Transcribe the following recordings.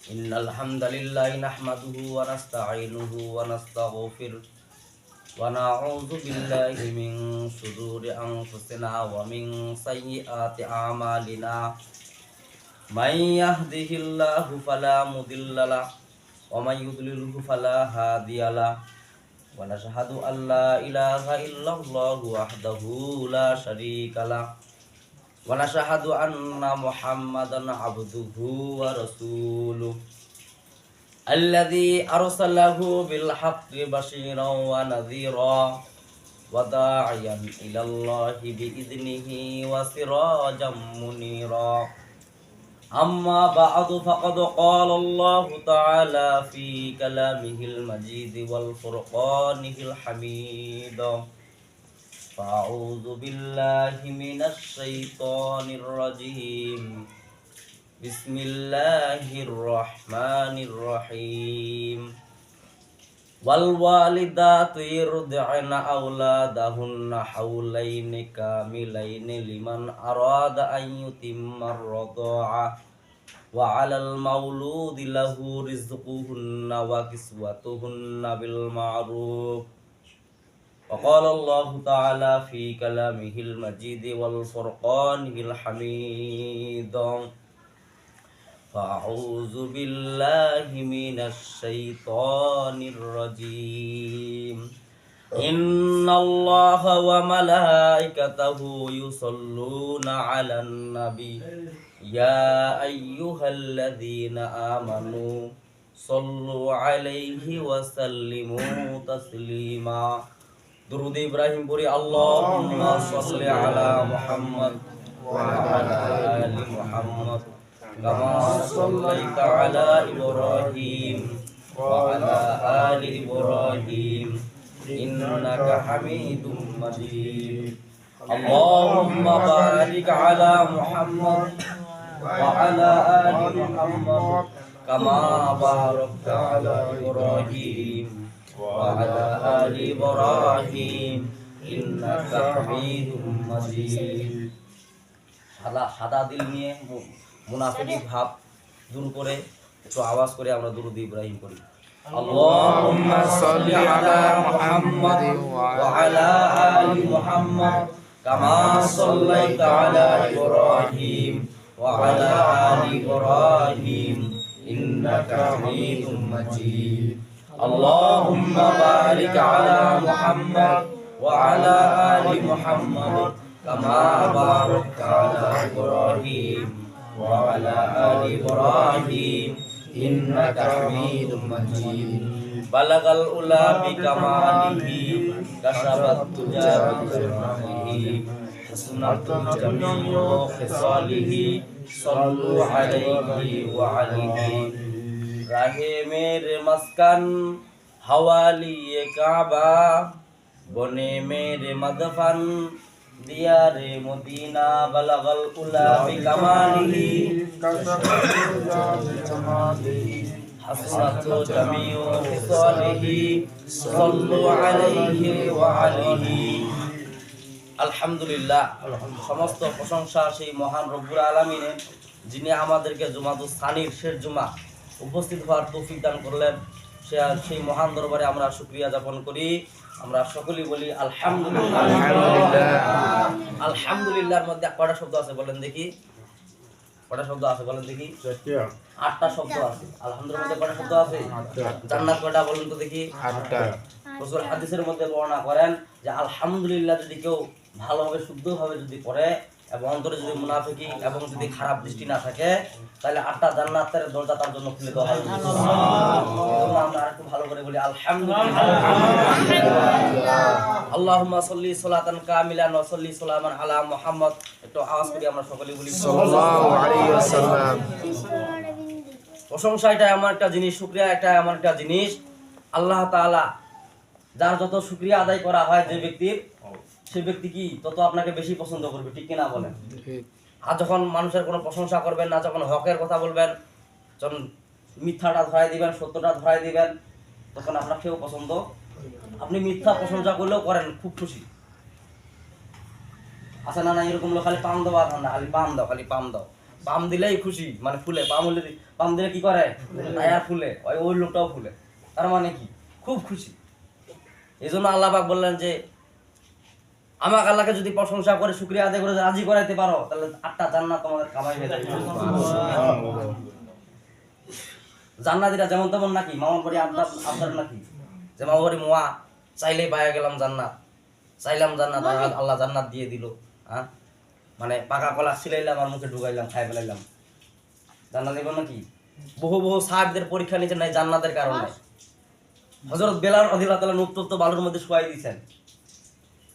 Innal hamdalillah nahmaduhu wa nasta'inuhu wa nastaghfiruh wa na'udzu billahi min shururi anfusina wa min sayyiati a'malina. Man yahdihillahu fala mudilla lahu wa man yudlilhu fala hadiya lahu. Wa nashhadu an la ilaha illallah wahdahu la syarika lahu wa nashhadu anna Muhammadan abduhu wa rasuluh alladzi arsalahu bil haqqi basyiran wa nadhira wa da'iyan ila Allahi bi idnihi wa sirajan munira. Amma ba'du faqad qala Allah ta'ala fi kalamihil majid wal furqanihil hamid. Fa'udzu billahi minasy syaithanir rajim. Bismillahirrahmanirrahim. Wal walidatu yurdi'na auladahunna haulaini kamilaini liman arada an yutimma ar-radha'ah wa 'alal mauludi lahu rizquhunna wa kiswatuhunna bil ma'ruf. Wa qala Allah ta'ala fi kalamihil majid wal furqanihil hamid. Fa'udzu billahi minasy syaithanir rajim. Innallaha wa malaikatahu yusholluna 'alan nabi ya ayyuhalladzina amanu shallu 'alaihi wa sallimu taslima. Durud Ibrahim puri Allahumma shalli 'ala Muhammad wa 'ala ali Muhammad kama shallaita 'ala Ibrahim wa 'ala ali Ibrahim innaka Hamidum Majid. Allahumma barik 'ala Muhammad wa 'ala ali Muhammad kama barakta 'ala Ibrahim wa 'ala ali Ibrahim innaka Hamidum Majid. সাদা দিল নিয়ে মুনাফিকি ভাব দূর করে একটু আওয়াজ করে আমরা দুরূদ ইব্রাহিম করি। আল্লাহুম্মা সাল্লি আলা মুহাম্মাদ ওয়া আলা আলি মুহাম্মাদ কামা সাল্লাইতা আলা ইব্রাহিম ওয়া আলা আলি ইব্রাহিম ইন্নাকা হামিদুম মাজিদ। আল্লাহুম্মা বারিক আলা মুহাম্মাদ ওয়া আলা আলি মুহাম্মাদ কামা বারাকতা আলা Ibrahim wa ala ali Ibrahim innaka Hamidum Majid. Balagal ula bi kamalihi kasabat tuja bi sirrihi hasunatul jami'u khisalihi sallu alaihi wa alihi. Rahe mere maskan hawali Kaaba bone mere madfan diyare Madina balagal ula bi kamalihi hasanatu jami'u khisalihi sallu alaihi wa alihi. আলহামদুলিল্লাহ, সমস্ত প্রশংসা সেই মহান রব্বুল আলামিনের, যিনি আমাদেরকে জুমাতুস সানির শেষ জুমা উপস্থিত হওয়ার তৌফিক দান করলেন। সেই মহান দরবারে আমরা শুকরিয়া জ্ঞাপন করি। আমরা সকলেই বলি আলহামদুলিল্লাহ। আলহামদুলিল্লাহর মধ্যে কয়টা শব্দ আছে বলেন দেখি? কয়টা শব্দ আছে বলেন দেখি? 8টা শব্দ আছে। আলহামদুলিল্লাহর মধ্যে কয়টা শব্দ আছে? জান্নাত কয়টা বলেন তো দেখি? 8টা। রাসূল হাদিসের মধ্যে বর্ণনা করেন যে আলহামদুলিল্লাহ যদি কেউ ভালোভাবে শুদ্ধভাবে যদি পড়ে এবং অন্তরে যদি মুনাফিকি এবং যদি খারাপ দৃষ্টি না থাকে, তাহলে 8টা জান্নাতের দরজা তার জন্য খুলে দেওয়া হবে। আমরা আরেকটু ভালো করে বলি আলহামদুলিল্লাহ। আল্লাহুম্মা সাল্লি সালাতান কামিলান ওয়া সাল্লি সালামান আলা মুহাম্মদ। একটু আওয়াজ করে আমরা সকলে বলি সাল্লাল্লাহু আলাইহি ওয়াসাল্লাম। প্রশংসা এটা এমন একটা জিনিস, শুকরিয়া এটা এমন একটা জিনিস, আল্লাহ তাআলা যার যত শুকরিয়া আদায় করা হয় যে ব্যক্তির, সে ব্যক্তি কি তত আপনাকে বেশি পছন্দ করবে, ঠিক কিনা বলেন? আর যখন মানুষের কোনো প্রশংসা করবেন না, যখন হকের কথা বলবেন, যখন মিথ্যাটা ধরাই দিবেন, সত্যটা ধরাই দিবেন, তখন আপনাকেও পছন্দ। আপনি মিথ্যা প্রশংসা করলেও করেন খুব খুশি, আচ্ছা না না এরকম লোক খালি পাম দেওয়া ঠান্ডা খালি পাম দাও খালি পাম দাও পাম দিলেই খুশি মানে ফুলে পাম দিলে কি করে টায়ার ফুলে ওই লোকটাও ফুলে তার মানে কি খুব খুশি। এই জন্য আল্লাহ পাক বললেন যে আমাকে আল্লাহকে যদি প্রশংসা করে শুকরিয়া আদায় করে রাজি করাইতে পারো তাহলে 8টা জান্নাত তোমাদের কামাই হয়ে যাবে। জান্নাতীরা যেমন তেমন নাকি মামার বাড়ি আবদার নাকি যে মামার বাড়ি মোয়া চাইলেই পাইয়া গেলাম জান্নাত, চাইলাম জান্নাত আল্লাহ জান্নাত দিয়ে দিল। হ্যাঁ মানে পাকা কলা ছিলাইলাম আর মুখে ঢুকাইলাম খাই ফেলাইলাম, জান্নাত দেব নাকি? বহু সাহাবীদের পরীক্ষা নিচে নাই জান্নাতের কারণে। হযরত বেলাল রাদিয়াল্লাহু তাআলা উত্তপ্ত বালুর মধ্যে শুয়াই দিয়েছেন,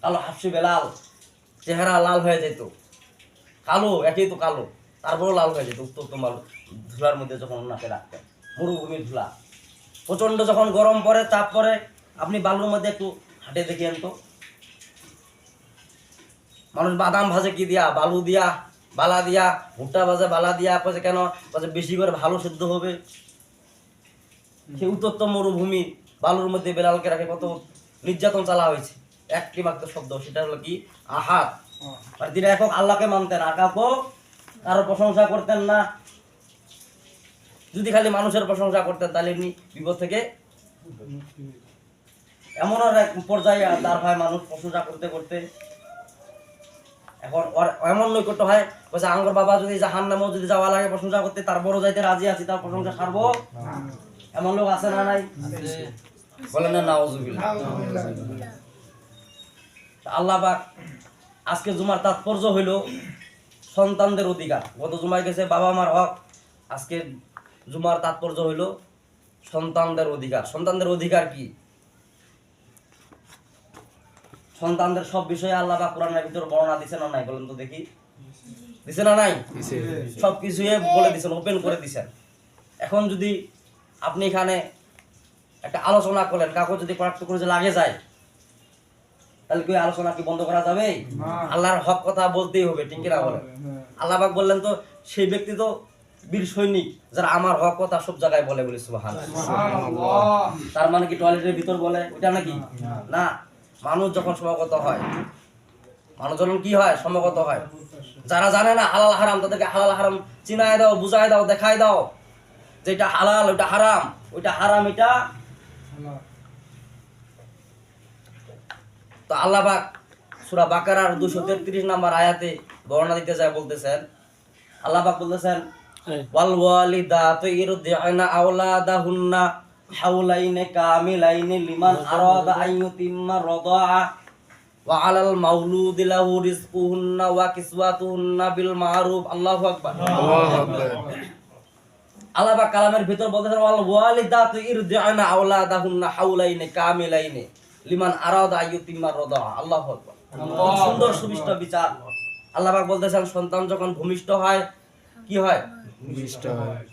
কালো হাফসি বেলাল চেহারা লাল হয়ে যেত, কালো একই তো কালো তারপরেও লাল হয়ে যেত উত্তপ্ত বালু ধুলার মধ্যে যখন ওনাকে রাখতেন। মরুভূমির ধুলা প্রচন্ড যখন গরম পড়ে তাপ পড়ে আপনি বালুর মধ্যে একটু হাঁটে দেখিয়েন তো, মানুষ বাদাম ভাজে কি দিয়া বালু দিয়া বালা দিয়া, ভুট্টা ভাজে বালা দিয়া, কয়ে কেন বেশি করে ভালো সিদ্ধ হবে। সে উত্তপ্ত মরুভূমি বালুর মধ্যে বেলালকে রাখে কত নির্যাতন চালা হয়েছে। একটি মাত্র শব্দ সেটা হলো কি আহাদ। আর তিনি একক আল্লাহকে মানতেন, আর কাউকে কারো প্রশংসা করতেন না। যদি খালি মানুষের প্রশংসা করতেন তাহলে এমনি বিপদ থেকে এমন এক পর্যায়ে তার হয় মানুষ প্রশংসা করতে করতে এখন এমন নৈকট্য হয় বলছে আঙ্গর বাবা যদি জাহান্নামেও যদি যাওয়া লাগে প্রশংসা করতে তার বড় যাইতে রাজি আছি, তার প্রশংসা ছাড়বো। এমন লোক আছে না নাই? বলেন না নাউজুবিল্লাহ। আল্লাহ পাক আজকে জুমার তাৎপর্য হইল সন্তানদের অধিকার। গত জুমায় গেছে বাবা মার হক, আজকে জুমার তাৎপর্য হইল সন্তানদের অধিকার। সন্তানদের অধিকার কি? সন্তানদের সব বিষয়ে আল্লাহ পাক কোরআনের ভিতর বর্ণনা দিছেন না নাই বলেন তো দেখি? দিছে না নাই? সব কিছুই বলে দিছেন, ওপেন করে দিছেন। এখন যদি আপনি এখানে একটা আলোচনা করলেন, কাউকে যদি কয়েকটা করে লাগে যায় তাহলে কি আলোচনা কি বন্ধ করা যাবে? আল্লাহর হক কথা বলতেই হবে, ঠিক কিনা বলেন? আল্লাহ পাক বললেন তো সেই ব্যক্তি তো বীর সৈনিক যারা আমার হক কথা সব জায়গায় বলে বলে সুবহানাল্লাহ। তার মানে কি টয়লেটের ভিতর বলে ওটা নাকি? না, মানুষ যখন সমাগত হয়, মানুষ যখন কি হয় সমাগত হয়, যারা জানে না হালাল হারাম তাদেরকে হালাল হারাম চিনায় দাও, বুঝায় দাও, দেখায় দাও যেটা হালাল ওইটা হারাম, ওইটা হারাম এটা। তো আল্লাহ পাক সূরা বাকারার 233 নম্বর আয়াতে বর্ণনা দিতে যায়, বলতেছেন আল্লাহ পাক বলতেছেন ওয়াল ওয়ালিদাতু ইরদি'না আওলাদাহুন্না হাওলাইনি কামিলাইনি লিমান আরাদা আইয়ুতিম্মা রাদা'a ওয়া 'আলাল মাউলুদি লাহু রিজকুহুন্না ওয়া কিসওয়াতুহুন্না বিল মা'রুফ। আল্লাহু আকবার। আল্লাহ পাক কালামের ভিতর বলতেছেন ওয়াল ওয়ালিদাতু ইরদি'না আওলাদাহুন্না হাওলাইনি কামিলাইনি লিমান আরাদা আইয়ুতিম্মা রাদা'a। আল্লাহু আকবার। সুন্দর সুবিষ্ট বিচার। আল্লাহ পাক বলতেছেন সন্তান যখন ভূমিষ্ঠ হয় কি হয়? ভূমিষ্ঠ হয়।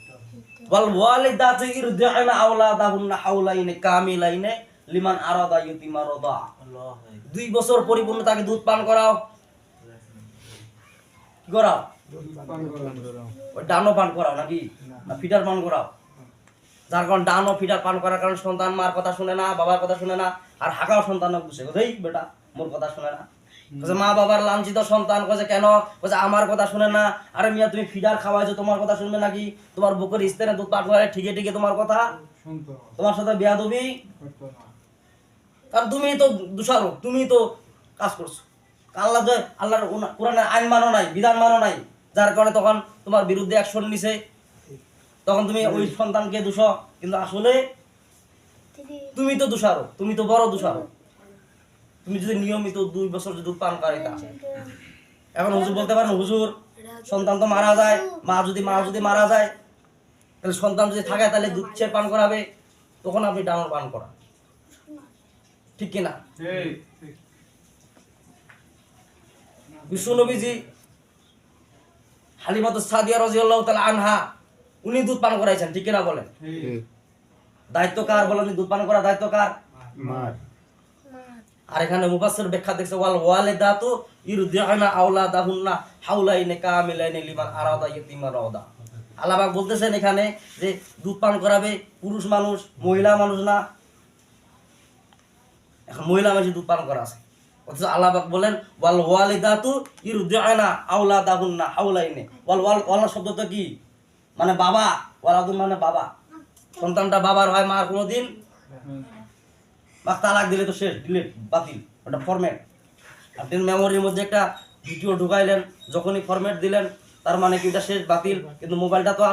ওয়াল ওয়ালিদাতু ইরদি'না আওলাদাহুন্না হাওলাইনি কামিলাইনি লিমান আরাদা আইয়ুতিম্মা রাদা'a। 2 বছর পরিপূর্ণ তাকে দুধ পান করাও। কি করাও? ওই ডানো পান করাও নাকি না ফিডার পান করাও? যার কারণ ডানো ফিডার পান করার কারণে সন্তান মার কথা শুনে না, বাবার কথা শুনে না, আর হাঁকাও সন্তান বুঝে কোথায় বেটা মোর কথা শুনে না। মা বাবার লাঞ্ছিত সন্তান কয়ে কেন আমার কথা শুনে না। আরে মিয়া তুমি ফিডার খাওয়াইছো, তোমার কথা শুনবে নাকি? তোমার বুকের স্তনে দুধ পান করে ঠিকই ঠিকই তোমার কথা তোমার সাথে বেয়াদবি, কারণ তুমি তো দোষারোপ, তুমি তো কাজ করছো। আল্লাহর কোরআনের আইন মানো নাই, বিধান মানো নাই, যার কারণে তখন তোমার বিরুদ্ধে অ্যাকশন নিছে, তখন তুমি ওই সন্তানকে দোষ, কিন্তু আসলে তুমি তো দোষারোপ, তুমি তো বড় দোষারোপ। তুমি যদি নিয়মিত 2 বছর যদি পান করাইতা। এখন হুজুর বলতে পারেন হুজুর সন্তান তো মারা যায়, মা যদি মারা যায় তাহলে সন্তান যদি থাকে তাহলে দুধ ছেড়ে পান করাবে, তখন আপনি ডানোর পান করা, ঠিক কিনা? বিশ্বনবীজি হালিমাতুস সাদিয়া রাদিয়াল্লাহু তাআলা আনহা উনি দুধ পান করাইছেন, ঠিক কিনা বলেন? দায়িত্ব কার বলেন? দুধ পান করা দায়িত্ব কার? মার। আর এখানে মুফাসসির ব্যাখ্যা দেখছে ওয়াল ওয়ালিদাতু ইরদি'না আওলাদাহুন্না হাওলাইনি কামিলাইনি লিমান আরাদা ইয়াতিমা রাদা। আল্লাহ পাক বলতেছেন এখানে যে দুধ পান করাবে পুরুষ মানুষ, মহিলা মানুষ না। এখন মহিলা মানুষ দুধ পান করা আছে, অথচ আল্লাহ পাক বলেন ওয়াল ওয়ালিদাতু ইরদি'না আওলাদাহুন্না হাওলাইনি। ওয়াল শব্দটা কি মানে বাবা, ওয়ালাদুন মানে বাবা। সন্তানটা বাবার হয়, মার কোনোদিন বা তালাক দিলে তো শেষ, ডিলিট, বাতিল, ওটা ফরম্যাট। আপনি মেমোরির মধ্যে একটা ভিডিও ঢুকাইলেন, যখনই ফরম্যাট দিলেন তার মানে কি এটা শেষ, বাতিল। কিন্তু মোবাইলটা তো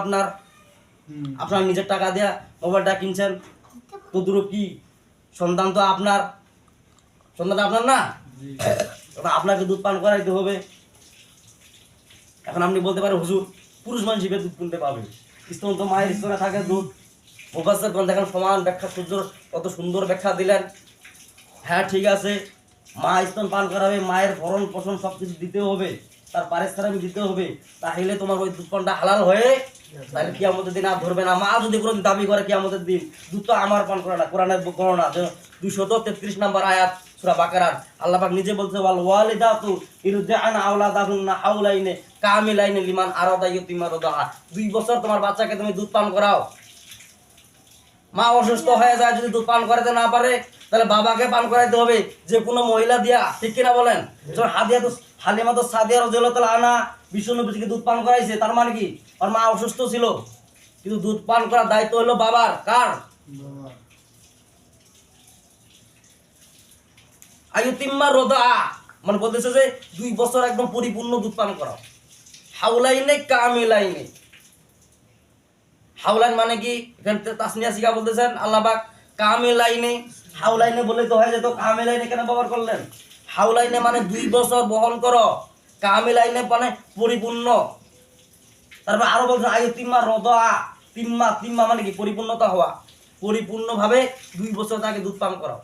আপনার নিজের টাকা দিয়া মোবাইলটা কিনছেন, তো দূর কি সন্তান তো আপনার, সন্তানটা আপনার না, আপনাকে দুধ পান করাইতে হবে। এখন আপনি বলতে পারেন হুজুর পুরুষ মানুষ হিসেবে দুধ কিনতে পাবে, স্তন তো মায়ের স্তনে থাকে দুধ। মুফাসসির গণ দেখেন সমান ব্যাখ্যা, কত সুন্দর ব্যাখ্যা দিলেন। হ্যাঁ ঠিক আছে, মা স্তন পান করাবে, মায়ের ভরণ পোষণ সব কিছু দিতে হবে, তার পারিশ্রমিক দিতে হবে, তাহলে তোমার ওই দুধ পানটা হালাল হয়ে, তাহলে কিয়ামতের দিন আর ধরবে না। মা যদি কোনো দাবি করে কিয়ামতের দিন দুধ তো আমার পান করে না, কোরআনের গণনা 233 নম্বর আয়াত সূরা বাকারার আল্লাহ পাক নিজে বলছে ওয়াল ওয়ালিদাতু ইরদি'না আওলাদাহুন্না হাওলাইনি কামিলাইনি লিমান আরাদা ইউতিমা রাদাআ। 2 বছর তোমার বাচ্চাকে তুমি দুধ পান করাও। মা অসুস্থ হয়ে যায়, যদি দুধ পান করাতে না পারে তাহলে বাবাকে পান করাইতে হবে, যে কোনো মহিলা দিয়া, ঠিক কিনা বলেন? যখন হালিমা তো সাদিয়া রাদিয়াল্লাহু তাআলা আনহা বিশ্বনবীকে দুধ পান করাইছে, তার মানে কি আর মা অসুস্থ ছিল, কিন্তু দুধ পান করার দায়িত্ব হলো বাবার। কার? আইয়ুতিম্মা রাদাআ মানে বলতেছে যে 2 বছর একদম পরিপূর্ণ দুধ পান করাও। হাওলাইনে কামিলাইনে, হাওলাইন মানে কি এখানে তাসনিয়া সিগা বলতেছেন আল্লাহ পাক। কামিলাইনে, হাওলাইনে বলে তো হয়ে যেত, কামিলাইনে কেন ব্যবহার করলেন? হাওলাইনে মানে 2 বছর বহন করো, কামিলাইনে মানে পরিপূর্ণ। তারপর আরো বলছে আইয়ুতিম্মা রাদাআ, তিম্মা মানে কি পরিপূর্ণতা হওয়া, পরিপূর্ণভাবে 2 বছর তাকে দুধ পান করাও।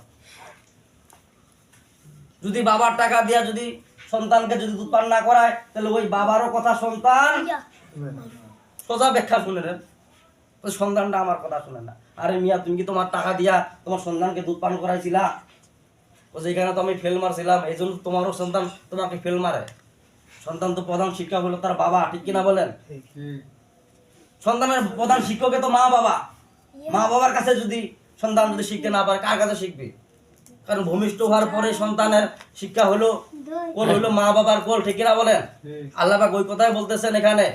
যদি বাবার টাকা দিয়া যদি সন্তানকে যদি দুধ পান না করায়, তাহলে ওই বাবারও কথা সন্তান সোজা ব্যাখ্যা শুনে নেন, ওই সন্তানটা আমার কথা শুনে না। আরে মিয়া তুমি কি তোমার টাকা দিয়া তোমার সন্তানকে দুধ পান করাইছিলা? ও যেখানে তো আমি ফেল মারছিলাম, এই জন্য তোমারও সন্তান তোমাকে ফেল মারে। সন্তান তো প্রধান শিক্ষক হলো তার বাবা, ঠিক কিনা বলেন? সন্তানের প্রধান শিক্ষকে তো মা বাবা। মা বাবার কাছে যদি সন্তান যদি শিখতে না পারে, কার কাছে শিখবে? কারণ ভূমিষ্ঠ হওয়ার পরে সন্তানের শিক্ষা হলো কোল, হলো মা বাবার কোল, ঠিক কিনা বলেন? আল্লাহ পাক ওই কথাই বলতেছেন এখানে।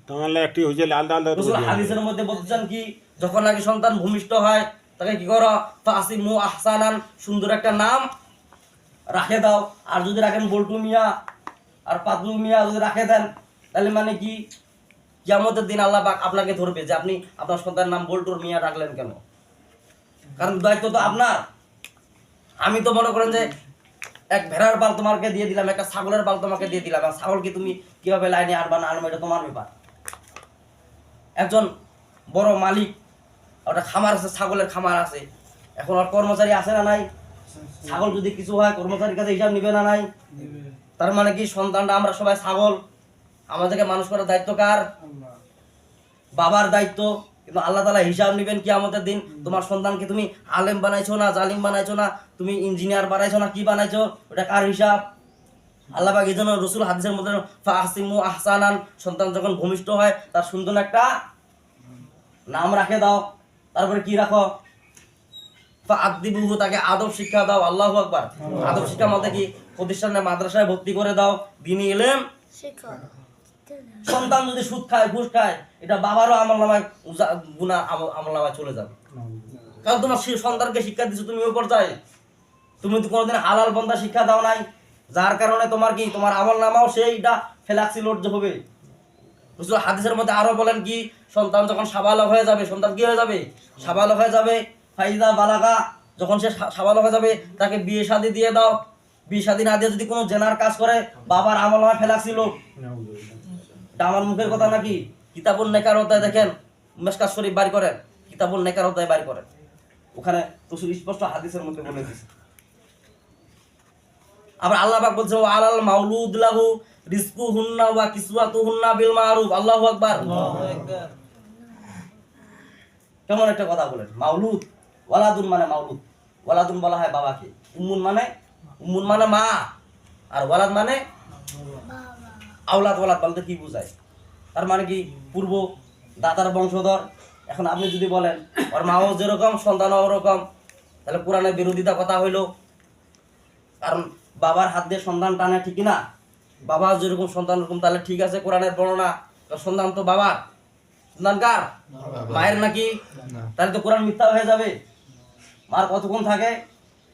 তাহলে একটি হইছে আলাদা আলাদা রাসূল হাদিসের মধ্যে বলতেছেন কি, যখন নাকি সন্তান ভূমিষ্ঠ হয় তাকে কি করো? ফাসিমু আহসানান, সুন্দর একটা নাম রাখে দাও। আর যদি রাখেন বল্টু মিয়া আর পাতলু মিয়া যদি রাখে দেন, তাহলে মানে কি কিয়ামতের দিন আল্লাহ পাক আপনাকে ধরবে যে আপনি আপনার সন্তানের নাম বল্টুর মিয়া রাখলেন কেন? কারণ দায়িত্ব তো আপনার। আমি তো মনে করেন যে এক ভেড়ার বাল তোমাকে দিয়ে দিলাম, একটা ছাগলের বাল তোমাকে দিয়ে দিলাম, আর ছাগলকে তুমি কিভাবে লাইনে আনবা না আনবা এটা তোমার ব্যাপার। একজন বড় মালিক, ওটা খামার আছে, ছাগলের খামার আছে, এখন ওর কর্মচারী আছে না নাই? ছাগল যদি কিছু হয় কর্মচারীর কাছে হিসাব নিবে না নাই? তার মানে কি সন্তানটা আমরা সবাই ছাগল, আমাদেরকে মানুষ করার দায়িত্ব কার? বাবার দায়িত্ব। কিন্তু আল্লাহ তাআলা হিসাব নেবেন কিয়ামতের দিন। তোমার সন্তানকে তুমি আলেম বানাইছো না জালিম বানাইছো না, তুমি ইঞ্জিনিয়ার বানাইছো না কি বানাইছো, ওটা কার হিসাব? আল্লাহ পাক এইজন্য রাসূল হাদিসের মধ্যে ফাহসিমু আহসানান, সন্তান যখন ভূমিষ্ঠ হয় তার সুন্দর একটা নাম রাখে দাও। তারপরে কি রাখো? ফাআদিবুহু, তাকে আদব শিক্ষা দাও। আল্লাহু আকবার। আদব শিক্ষা মধ্যে কি প্রতিষ্ঠানে মাদ্রাসায় ভর্তি করে দাও, দ্বীনি ইলম শিক্ষা। সন্তান যদি সুদ খায় ঘুষ খায়, এটা বাবারও আমলনামায় গুনাহ আমলনামায় চলে যাবে। কারণ তোমার সন্তানকে শিক্ষা দিচ্ছ তুমি ওই পর্যায়ে, তুমি তো কোনোদিন হালাল বন্ধা শিক্ষা দাও নাই, যার কারণে তোমার কি তোমার আমলনামাও সেইটা ফেলাক্সি লোড হবে। রাসূল হাদিসের মধ্যে আরো বলেন কি, সন্তান যখন সাবালক হয়ে যাবে, সন্তান কি হয়ে যাবে? সাবালক হয়ে যাবে। ফাইদা বালাগা, যখন সে সাবালক হয়ে যাবে তাকে বিয়ে শাদী দিয়ে দাও। বিয়ে শাদী না দিয়ে যদি কোনো জেনার কাজ করে, বাবার আমলনামায় ফেলাক্সি লোড। এটা আমার মুখের কথা নাকি? কিতাবুল নেকার অধ্যায় দেখেন, মিশকাত শরীফ বাড়ি করেন, কিতাবুল নেকার অধ্যায় বাড়ি করেন, ওখানে রাসূল স্পষ্ট হাদিসের মধ্যে বলে দিয়েছে। আবার আল্লাহ পাক বলছে ওয়া আলাল মাউলুদ লাহু রিজকুহুন্না ওয়া কিসওয়াতুহুন্না বিল মারুফ। আল্লাহু আকবার। কেমন একটা কথা বলেন, মাউলুদ, ওয়ালাদুন মানে মাউলুদ, ওয়ালাদুন বলা হয় বাবাকে, উম্মুন মানে মা, আর ওয়ালাদ মানে আওলাদ। ওয়ালাদ বলতে কি বোঝায়? তার মানে কি পূর্ব দাদার বংশধর। এখন আপনি যদি বলেন ওর মাও যেরকম সন্তানও ওরকম, তাহলে কোরআনের বিরোধিতা কথা হইল। কারণ বাবার হাত দিয়ে সন্তান টানে, ঠিক না? বাবা যেরকম সন্তান ওরকম, তাহলে ঠিক আছে কোরআনের বর্ণনা, সন্তান তো বাবার, সন্তান কার? মায়ের নাকি? তাহলে তো কোরআন মিথ্যা হয়ে যাবে। মার কতক্ষণ থাকে?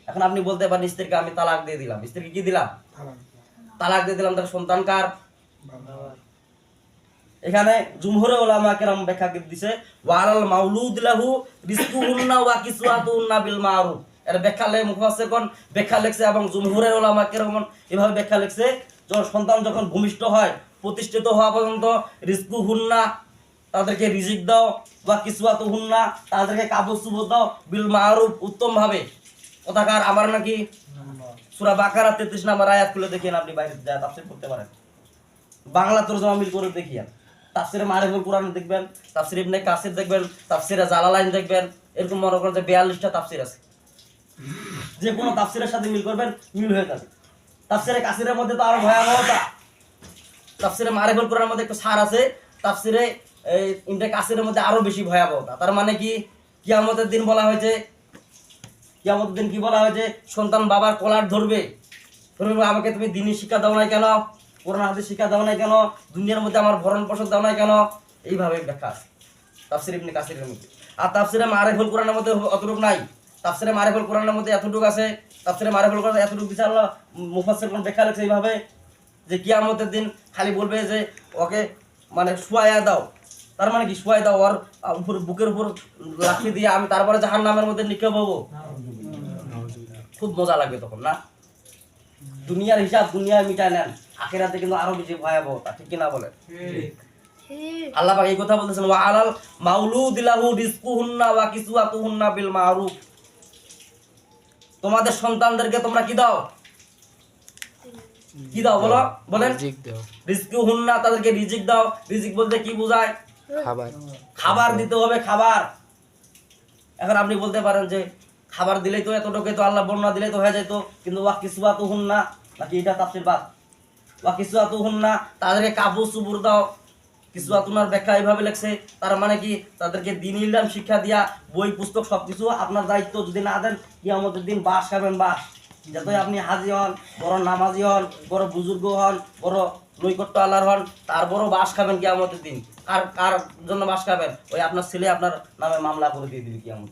এখন আপনি বলতে পারেন স্ত্রীকে আমি তালাক দিয়ে দিলাম, স্ত্রীকে কি দিলাম? তালাক দিয়ে দিলাম, তাহলে সন্তান কার? এখানে জুমহুরে উলামা কেরাম ব্যাখ্যা দিছে ওয়ালাল মাউলুদ লাহু রিজকুহুন্না ওয়া কিসওয়াতুহুন্না বিল মারুফ। এর ব্যাখ্যা লে মুফাসসিরগণ ব্যাখ্যা লিখছে এবং জুমহুরের উলামা কেরাম এভাবে ব্যাখ্যা লিখছে, যখন সন্তান যখন ভূমিষ্ঠ হয়, প্রতিষ্ঠিত হওয়া পর্যন্ত রিজকুহুন্না তাদেরকে রিজিক দাও, ওয়া কিসওয়াতুহুন্না তাদেরকে কাপড় চোপড় দাও, বিল মারুফ উত্তম ভাবে। কথাকার আমার নাকি সূরা বাকারা 33 নম্বর আয়াত খুলে দেখেন, আপনি বাইরে যা তাফসীর করতে পারেন, বাংলা তরজমা মিল করে দেখিয়েন। তাফসিরে মারিফুল কোরআন দেখবেন, তাফসির ইবনে কাসির দেখবেন, তাফসিরে জালালাইন দেখবেন, এরকম মনে করেন যে 42টা তাফসির আছে, যে কোনো তাফসিরের সাথে মিল করবেন, মিল হয়ে যাবে। তাফসিরে কাসিরের মধ্যে তো আরো ভয়াবহতা, তাফসিরে মারিফুল কোরআনের মধ্যে একটু সার আছে, তাফসিরে ইবনে কাসিরের মধ্যে আরো বেশি ভয়াবহতা। তার মানে কি, কিয়ামতের দিন বলা হয়েছে, কিয়ামতের দিন কি বলা হয়েছে? সন্তান বাবার কলার ধরবে, আমাকে তুমি দ্বীনি শিক্ষা দাও নাই কেন, কোরআন হাদিস শিক্ষা দাও নাই কেন, দুনিয়ার মধ্যে আমার ভরণ পোষণ দাও নাই কেন, এইভাবে ব্যাখ্যা আছে তাফসির ইবনে কাসিরের মধ্যে। আর তাফসিরে মারিফুল কোরআনের মধ্যে অতটুকু নাই, তাফসিরে মারিফুল কোরআনের মধ্যে এতটুকু আছে, তাফসিরে মারিফুল কোরআন এতটুকু দিছে আল্লাহ মুফাসসিরগণ ব্যাখ্যা লিখছে এইভাবে যে কিয়ামতের দিন খালি বলবে যে ওকে মানে শুয়ায়া দাও, তার মানে কি শুয়াই দাও, ওর উপর বুকের উপর লাঠি দিয়ে আমি তারপরে জাহান্নামের মধ্যে নিক্ষেপ হবো। খুব মজা লাগবে তখন না? দুনিয়ার হিসাব দুনিয়ায় মিটায় নেন, আখিরাতে কিন্তু আরো বেশি ভয়াবহতা, ঠিক কিনা বলেন? আল্লাহ পাক এই কথা বলতেছেন ওয়া আলাল মাউলুদি লাহু রিজকুহুন্না ওয়া কিসওয়াতুহুন্না বিল মারুফ। তোমাদের সন্তানদেরকে তোমরা কি দাও? কি দাও বলো, বলেন? রিজকুহুন্না, তাদেরকে রিজিক দাও। রিজিক বলতে কি বোঝায়? খাবার। খাবার দিতে হবে, খাবার। এখন আপনি বলতে পারেন যে খাবার দিলেই তো এতটুকু তো আল্লাহ বন্যা দিলেই তো হয়ে যেত, কিন্তু ওয়া কিসওয়াতুহুন্না নাকি এটা তাফসীর বাদ, ওয়া কিসওয়াতুহুন্না তাদেরকে কাপড় চোপড় দাও। কিসওয়াতুনার ব্যাখ্যা এইভাবে লেখছে, তার মানে কি তাদেরকে দ্বীন ইলম শিক্ষা দিয়া, বই পুস্তক সবকিছু আপনার দায়িত্ব, যদি না দেন কিয়ামতের দিন বাস খাবেন বাস। যতই আপনি হাজি হন, বড় নামাজি হন, বড় বুজুর্গ হন, বড় নৈকট্য আল্লাহর হন, তার বড় বাস খাবেন কিয়ামতের দিন। কার কার জন্য বাস খাবেন? ওই আপনার ছেলে আপনার নামে মামলা করে দিয়ে দিবে কিয়ামত।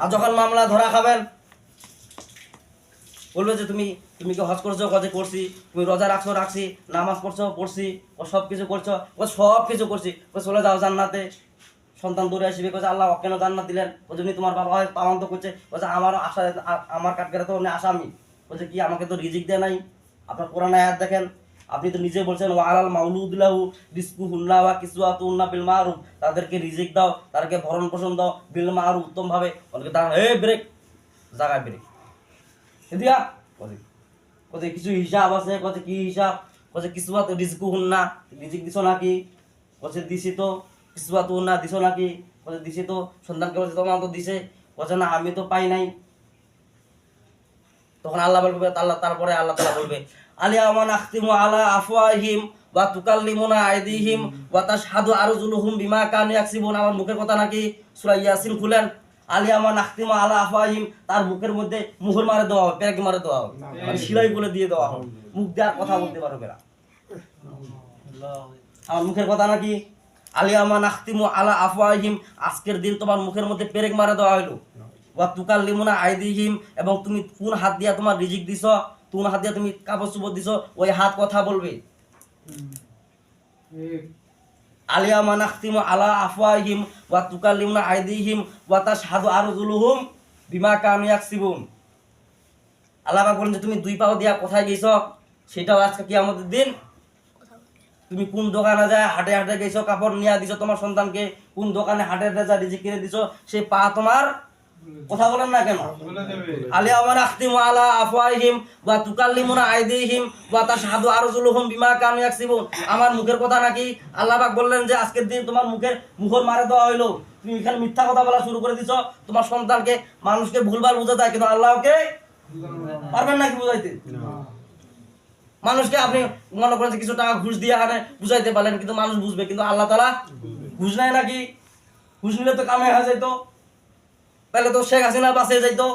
আর যখন মামলা ধরা খাবেন, বলবে যে তুমি তুমি কি হজ করছো? হজে করছি। তুমি রোজা রাখছো? রাখছি। নামাজ পড়ছো? পড়ছি। ও সব কিছু করছো? ও সব কিছু করছি। ও চলে যাও জান্নাতে। সন্তান দৌড়ে আসবে, কোথায় আল্লাহ কেন জান্নাত দিলেন? ও যদি তোমার বাবা হয় পালন তো করছে, বলছে আমারও আশা, আমার কাঠগড়ে তো উনি আসামি। বলছে কি আমাকে তো রিজিক দেয় নাই। আপনার কোরআন আয়াত দেখেন, আপনি তো নিজে বলছেন ওয়া আলাল মাউলুদ লাহু রিজকুহুন্না ওয়া কিসওয়াতুহুন্না বিল মারুফ, তাদেরকে রিজিক দাও, তাদেরকে ভরণ পোষণ দাও বিল মারুফ উত্তম ভাবে। অনেকে দাঁড়ান, হে ব্রেক, জায়গায় ব্রেক দিয়া কোথায় কিছু হিসাব আছে, কোথায় কি হিসাব, কোথায় কিসওয়াত রিজকুহুন্না রিজিক দিছো নাকি, কোথায় দিছি তো, কিসওয়াতুহুন্না দিছো নাকি, কোথায় দিছি তো, সন্তানকে বলছে তোমার তো দিছে, বলছে না আমি তো পাই নাই। তখন আল্লাহ বলবে, তারপরে আল্লাহ তাআলা বলবে আলিয়ামা নাখতিমু আলা আফওয়াহিম ওয়া তুকাল্লিমুনা আইদিহিম ওয়া তাশহাদু আরজুলুহুম বিমা কানু ইয়াকসিবুন। আমার মুখের কথা নাকি? সূরা ইয়াসিন খুলেন, আলিয়ামা নাখতিমু আলা আফওয়াহিম, তার মুখের মধ্যে মুহর মারে দেওয়া হবে, পেরেক মারে দেওয়া হবে, মানে শিলাই বলে দিয়ে দেওয়া হবে, মুখ দিয়ে আর কথা বলতে পারবে না। আমার মুখের কথা নাকি? আলিয়ামা নাখতিমু আলা আফওয়াহিম, আজকের দিন তোমার মুখের মধ্যে পেরেক মারে দেওয়া হলো। ওয়া তুকাল্লিমুনা আইদিহিম, এবং তুমি কোন হাত দিয়া তোমার রিজিক দিছো, কোন হাত দিয়া তুমি কাপড় চোপড় দিছো, ওই হাত কথা বলবে। আলিয়ামা নাখতিমু আলা আফওয়াহিম ওয়া তুকাল্লিমুনা আইদিহিম ওয়া তাশহাদু আরজুলুহুম বিমা কানু ইয়াকসিবুন। আল্লাহ পাক বলেন যে তুমি দুই পাও দিয়া কোথায় গেছো, সেটাও আজকে কিয়ামতের দিন। তুমি কোন দোকানে যায় হাটে হাটে গেছো, কাপড় নিয়ে দিছো তোমার সন্তানকে, কোন দোকানে হাটে হাটে যা রিজিক কিনে দিছো, সেই পা তোমার কথা বলেন না কেন? আলিয়ামা নাখতিমু আলা আফওয়াহিম ওয়া তুকাল্লিমুনা আইদিহিম ওয়া তাশহাদু আরজুলুহুম বিমা কানু ইয়াকসিবুন। আমার মুখের কথা নাকি? আল্লাহ পাক বললেন যে আজকের দিন তোমার মুখর মারে দেওয়া হইলো, তুমি এখানে মিথ্যা কথা বলা শুরু করে দিছো, তোমার সন্তানকে মানুষকে ভুলভাল বুঝাতে হয়, কিন্তু আল্লাহকে পারবেন নাকি বুঝাইতে? মানুষকে আপনি মনে করেন যে কিছু টাকা ঘুষ দিয়ে আনে বুঝাইতে পারলেন, কিন্তু মানুষ বুঝবে, কিন্তু আল্লাহ তাআলা ঘুষ নেয় নাকি? ঘুষ নিলে তো কামে হয়ে যাইতো, তাহলে তো শেখ হাসিনা বাঁচে যাইতো।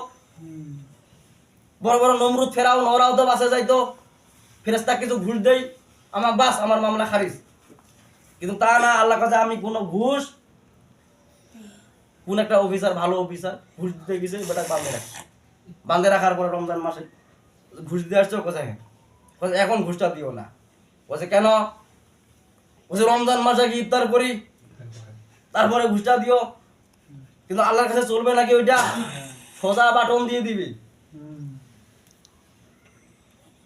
বড় বড় নমরুদ ফেরাউন ওরাও তো বাসে যাইতো, ফেরেশতা কিছু ঘুষ দেই আমার বাস আমার মামলা খারিজ। কিন্তু তা না, আল্লাহ কাছে আমি কোনো ঘুষ, কোন একটা অফিসার ভালো অফিসার ঘুষ দিতে গেছে, বেটা বাঁধে রাখার পরে রমজান মাসে ঘুষ দিয়ে আসছো কোথায়, এখন ঘুষটা দিও না। বলছে কেন? বলছে রমজান মাসে কি ইফতার করি তারপরে ঘুষটা দিও। কিন্তু আল্লাহর কাছে চলবে নাকি ওইটা? সোজা বাটন দিয়ে দিবি।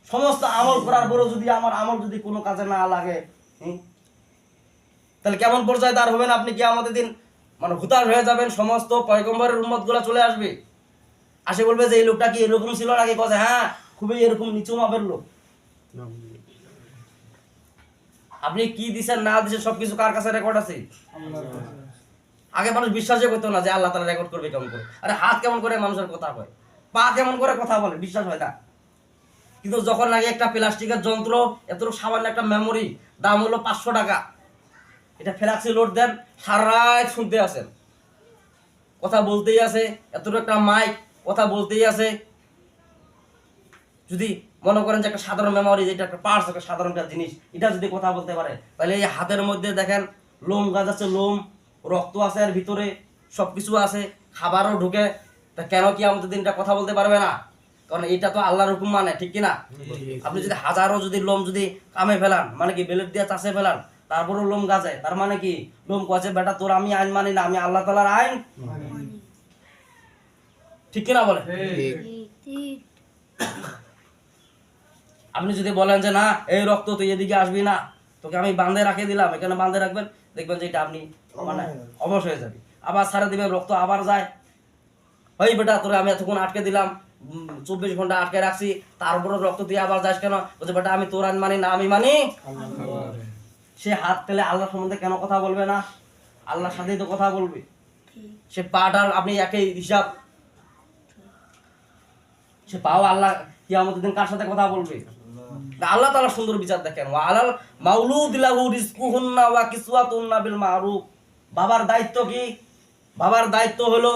সমস্ত আমল করার পরেও যদি আমার আমল যদি কোনো কাজে না লাগে, তাহলে কেমন পর্যায়ে তার হবেন আপনি? কি আমাদের দিন মানে হুতাশ হয়ে যাবেন, সমস্ত পয়গম্বরের উম্মত গুলা চলে আসবে, আসে বলবে যে এই লোকটা কি এরকম ছিল নাকি? কথা হ্যাঁ, খুবই এরকম নিচু মাপের লোক। আপনি কি দিছেন না দিছেন সবকিছু কার কাছে রেকর্ড আছে? আগে মানুষ বিশ্বাসই করতো না যে আল্লাহ তাআলা রেকর্ড করবে কেমন করে। আরে হাত কেমন করে মানুষের কথা কয়, পা কেমন করে কথা বলে, বিশ্বাস হয় না। কিন্তু যখন নাকি একটা প্লাস্টিকের যন্ত্র, এতটুকু সামান্য একটা মেমোরি, দাম হলো 500 টাকা, এটা ফ্ল্যাক্সি লোড দেন, সারা রাত শুনতে আছেন, কথা বলতেই আছে, এতটুকু একটা মাইক, কথা বলতেই আছে। যদি মনে করেন যে একটা সাধারণ মেমোরি, যেটা একটা পার্টস, একটা সাধারণ একটা জিনিস, এটা যদি কথা বলতে পারে, তাহলে এই হাতের মধ্যে দেখেন লোম গাছ আছে, লোম, রক্ত আছে, এর ভিতরে সবকিছু আছে, খাবারও ঢুকে, তা কেন কি আমাদের দিনটা কথা বলতে পারবে না? কারণ এটা তো আল্লাহর হুকুম, মানে ঠিক কিনা? আপনি যদি হাজারো যদি লোম যদি কামে ফেলান, মানে কি বেলেট দিয়ে চাষে ফেলান, তারপরেও লোম গাছে, তার মানে কি লোম কছে বেটা তোর আমি আইন মানি না, আমি আল্লাহ তাআলার আইন, ঠিক কিনা বলে? আপনি যদি বলেন যে না এই রক্ত তুই এদিকে আসবি না, তোকে আমি বাঁধে রাখে দিলাম, এখানে বাঁধে রাখবেন, দেখবেন যে এটা আপনি মানে অবশ হয়ে যাবে। আবার ছাড়ে দিবেন, রক্ত আবার যায়, ওই বেটা তোরে আমি এতক্ষণ আটকে দিলাম, 24 ঘন্টা আটকে রাখছি, তারপরে রক্ত দিয়ে আবার যাস কেন? বলছে বেটা আমি তোর আইন মানি না, আমি মানি। সে হাত পেলে আল্লাহ সম্বন্ধে কেন কথা বলবে না? আল্লাহর সাথেই তো কথা বলবে। সে পাটার আপনি একই হিসাব, সে পাও আল্লাহ কিয়ামতের দিন কার সাথে কথা বলবে? আল্লাহ তাআলা সুন্দর বিচার দেখেন, ওয়া আলাল মাউলুদি লাহু রিজকুহুন্না ওয়া কিসওয়াতুন্না বিল মারুফ। বাবার দায়িত্ব কি? বাবার দায়িত্ব হলো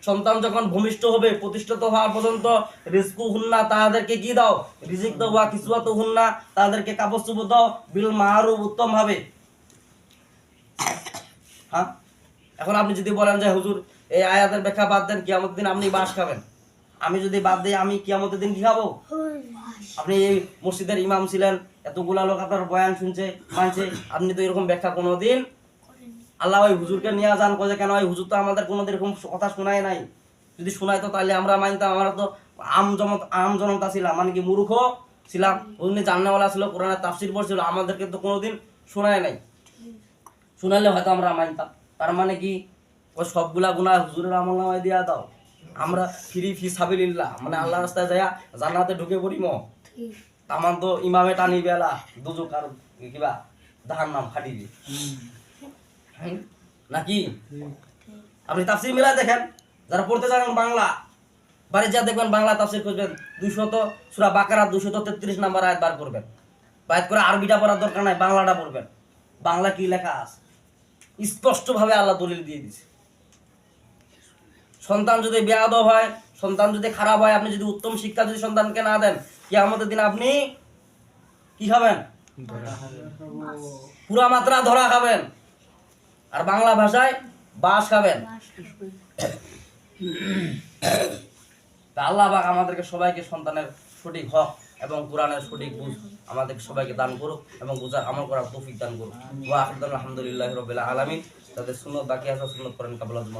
সন্তান যখন ভূমিষ্ঠ হবে, প্রতিষ্ঠিত হওয়া পর্যন্ত রিজকুহুন্না, তাদেরকে কি দাও? রিজিক দাও, ওয়া কিসওয়াতুহুন্না, তাদেরকে কাপড় চোপড় দাও, বিল মারুফ, উত্তম ভাবে। হ্যাঁ, এখন আপনি যদি বলেন যে হুজুর এই আয়াতের ব্যাখ্যা বাদ দেন, কিয়ামতের দিন আপনি বাস খাবেন, আমি যদি বাদ দিই আমি কিয়ামতের দিন কি খাবো? আপনি এই মসজিদের ইমাম ছিলেন, এতগুলা লোক আপনার বয়ান শুনছে মানছে, আপনি তো এরকম ব্যাখ্যা কোনোদিন, আল্লাহ ওই হুজুরকে নিয়ে যান কয়ে কেন? ওই হুজুর তো আমাদের কোনোদিন এরকম কথা শোনায় নাই, যদি শোনায় তো তাহলে আমরা মানতাম। আমরা তো আম জনতা ছিলাম, মানে কি মূর্খ ছিলাম, উনি জান্নাওয়ালা ছিল, কোরআনের তাফসীর পড়ছিল, আমাদেরকে তো কোনোদিন শোনায় নাই, শোনালে হয়তো আমরা মানতাম। তার মানে কি ওই সবগুলা গুনাহ হুজুরের আমলনামায় দিয়া দাও, আমরা ফি সাবিলিল্লাহ, মানে আল্লাহর রাস্তায় যায়া জান্নাতে ঢুকে পড়িম, আমার তো ইমামে টানি বেলা দুজক আর কিবা জাহান্নাম খাটিবে নাকি? আপনি তাফসীর মিলাই দেখেন, যারা পড়তে জানেন বাংলা, বাড়ি যা দেখবেন বাংলা তাফসীর খুঁজবেন, 200 সূরা বাকারা 233 নাম্বার আয়াত বার করবেন, বাইত করে আরবিটা পড়ার দরকার নাই, বাংলাটা পড়বেন, বাংলা কি লেখা আছে স্পষ্ট ভাবে আল্লাহ দলিল দিয়ে দিয়েছে। সন্তান যদি বেয়াদব হয়, সন্তান যদি খারাপ হয়, আপনি যদি উত্তম শিক্ষা যদি সন্তানকে না দেন, কিয়ামতের দিন আপনি কি খাবেন? পুরা মাত্রা ধরা খাবেন, আর বাংলা ভাষায় বাস খাবেন। তা আল্লাহ পাক আমাদেরকে সবাইকে সন্তানের সঠিক হক এবং কোরআনের সঠিক বুঝ আমাদের সবাইকে দান করুক এবং বুঝার আমল করার তৌফিক দান করুক। ওয়া আলহামদুলিল্লাহি রাব্বিল আলামিন। তাদের সুন্নাত বাকি আছে, সুন্নাত করেন কাবুল আজম।